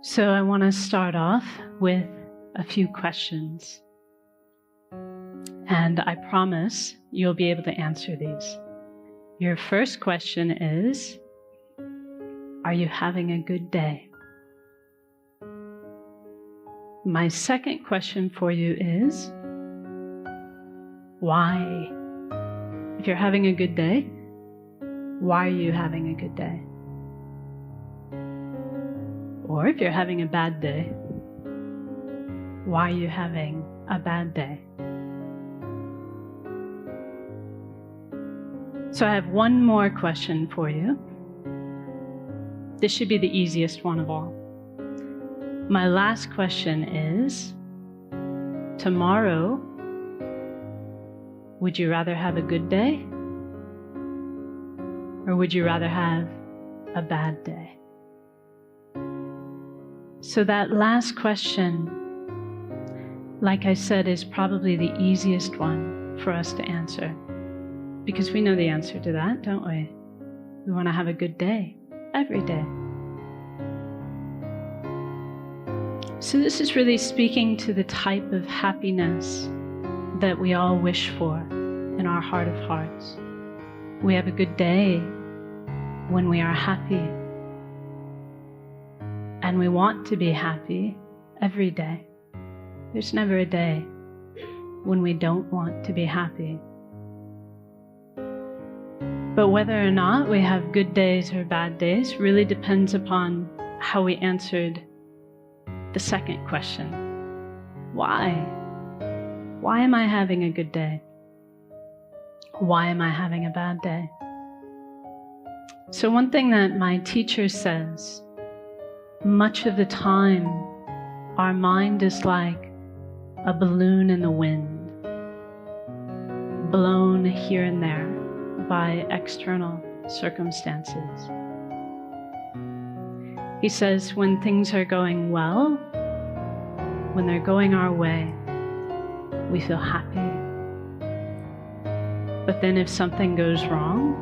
So I want to start off with a few questions. And I promise you'll be able to answer these. Your first question is, are you having a good day? My second question for you is, why? If you're having a good day, why are you having a good day? Or if you're having a bad day, why are you having a bad day? So I have one more question for you. This should be the easiest one of all. My last question is, tomorrow, would you rather have a good day? Or would you rather have a bad day? So that last question, like I said, is probably the easiest one for us to answer. Because we know the answer to that, don't we? We want to have a good day, every day. So this is really speaking to the type of happiness that we all wish for in our heart of hearts. We have a good day when we are happy. And we want to be happy every day. There's never a day when we don't want to be happy. But whether or not we have good days or bad days really depends upon how we answered the second question. Why? Why am I having a good day? Why am I having a bad day? So one thing that my teacher says, much of the time, our mind is like a balloon in the wind, blown here and there by external circumstances. He says when things are going well, when they're going our way, we feel happy. But then if something goes wrong,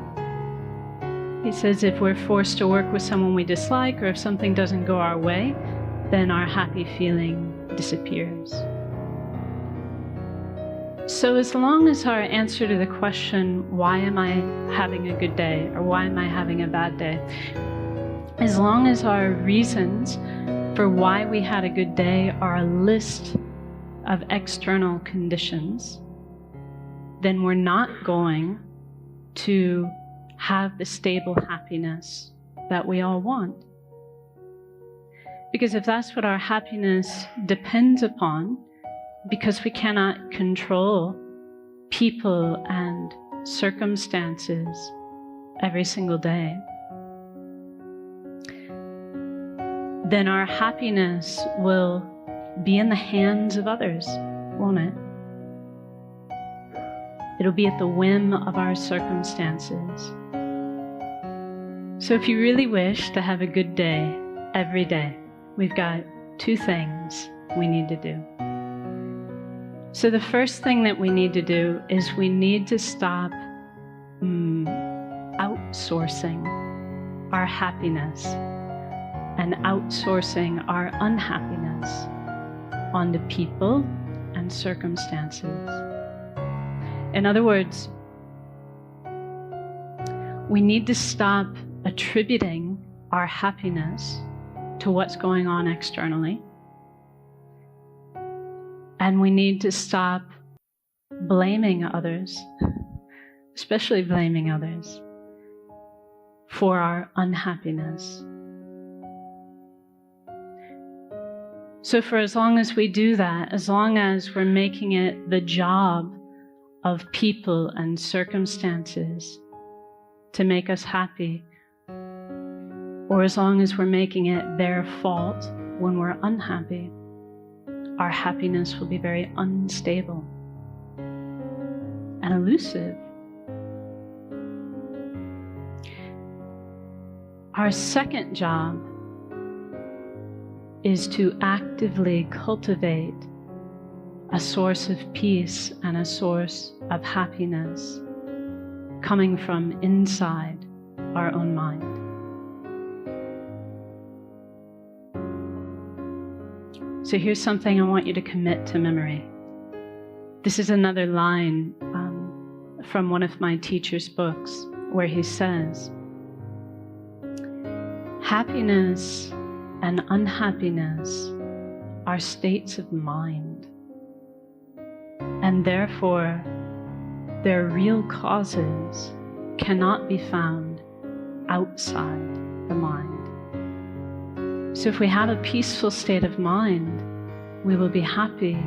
he says if we're forced to work with someone we dislike, or if something doesn't go our way, then our happy feeling disappears. So as long as our answer to the question, why am I having a good day, or why am I having a bad day, as long as our reasons for why we had a good day are a list of external conditions, then we're not going to have the stable happiness that we all want. Because if that's what our happiness depends upon, because we cannot control people and circumstances every single day, then our happiness will be in the hands of others, won't it? It'll be at the whim of our circumstances. So if you really wish to have a good day every day, we've got two things we need to do. So the first thing that we need to do is we need to stop outsourcing our happiness and outsourcing our unhappiness onto people and circumstances. In other words, we need to stop attributing our happiness to what's going on externally. And we need to stop blaming others, especially blaming others, for our unhappiness. So for as long as we do that, as long as we're making it the job of people and circumstances to make us happy, or as long as we're making it their fault when we're unhappy, our happiness will be very unstable and elusive. Our second job is to actively cultivate a source of peace and a source of happiness coming from inside our own mind. So here's something I want you to commit to memory. This is another line from one of my teacher's books where he says, happiness and unhappiness are states of mind, and therefore their real causes cannot be found outside the mind. So if we have a peaceful state of mind, we will be happy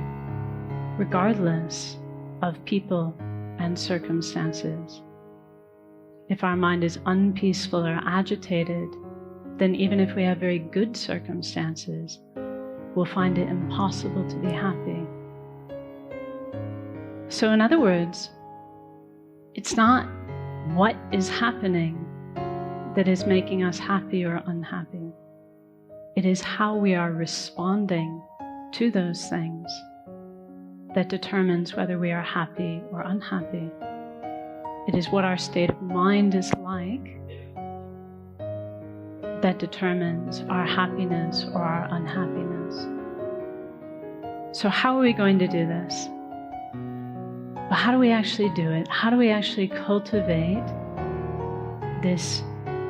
regardless of people and circumstances. If our mind is unpeaceful or agitated, then even if we have very good circumstances, we'll find it impossible to be happy. So in other words, it's not what is happening that is making us happy or unhappy. It is how we are responding to those things that determines whether we are happy or unhappy. It is what our state of mind is like that determines our happiness or our unhappiness. So how are we going to do this? But how do we actually do it? How do we actually cultivate this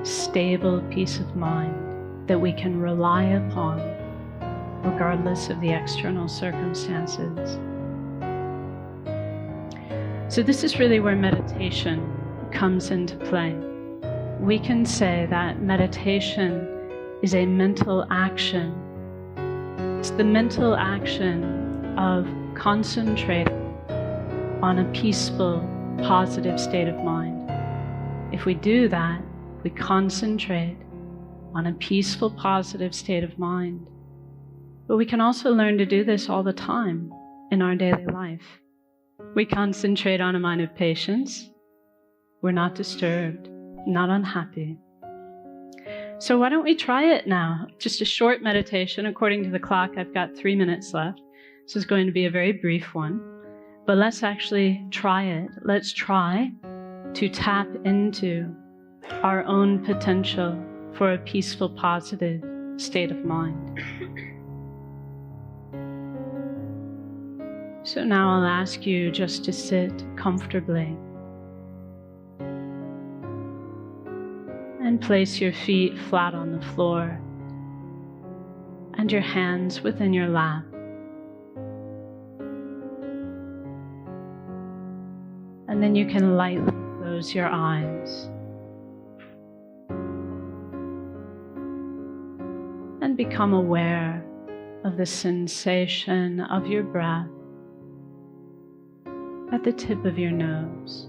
stable peace of mind that we can rely upon regardless of the external circumstances? So this is really where meditation comes into play. We can say that meditation is a mental action. It's the mental action of concentrating on a peaceful, positive state of mind. If we do that, we concentrate on a peaceful, positive state of mind. But we can also learn to do this all the time in our daily life. We concentrate on a mind of patience. We're not disturbed, not unhappy. So why don't we try it now? Just a short meditation. According to the clock, I've got 3 minutes left. This is going to be a very brief one. But let's actually try it. Let's try to tap into our own potential for a peaceful, positive state of mind. So now I'll ask you just to sit comfortably and place your feet flat on the floor and your hands within your lap. And then you can lightly close your eyes and become aware of the sensation of your breath at the tip of your nose.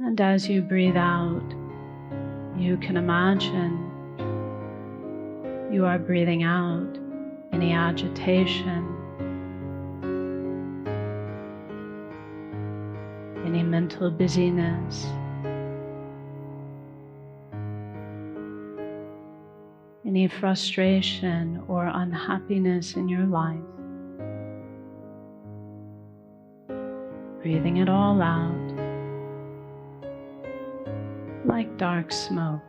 And as you breathe out, you can imagine you are breathing out any agitation, any mental busyness, any frustration or unhappiness in your life. Breathing it all out like dark smoke.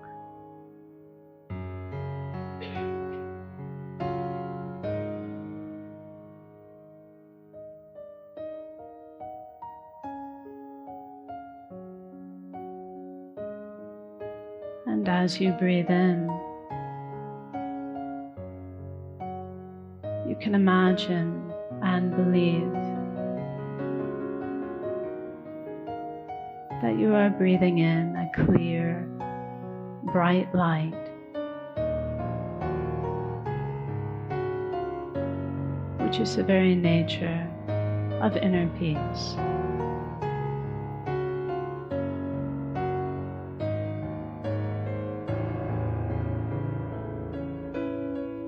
And as you breathe in, you can imagine and believe that you are breathing in a clear, bright light, which is the very nature of inner peace.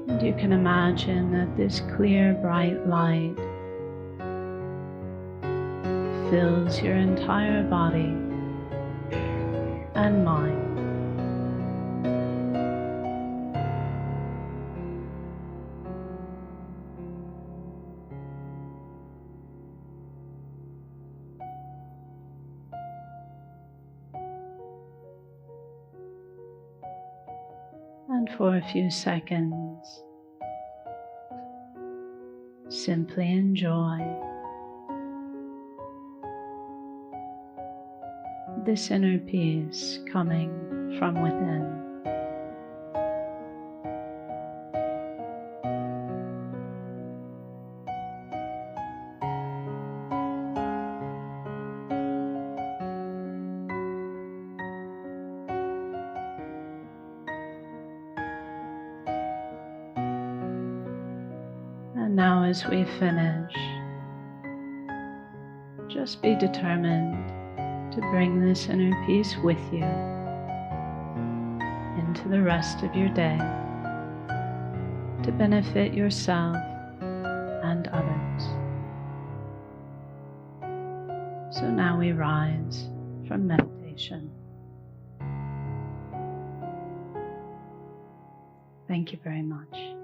And you can imagine that this clear, bright light fills your entire body and mind. And for a few seconds, simply enjoy this inner peace coming from within. And now as we finish, just be determined to bring this inner peace with you into the rest of your day to benefit yourself and others. So now we rise from meditation. Thank you very much.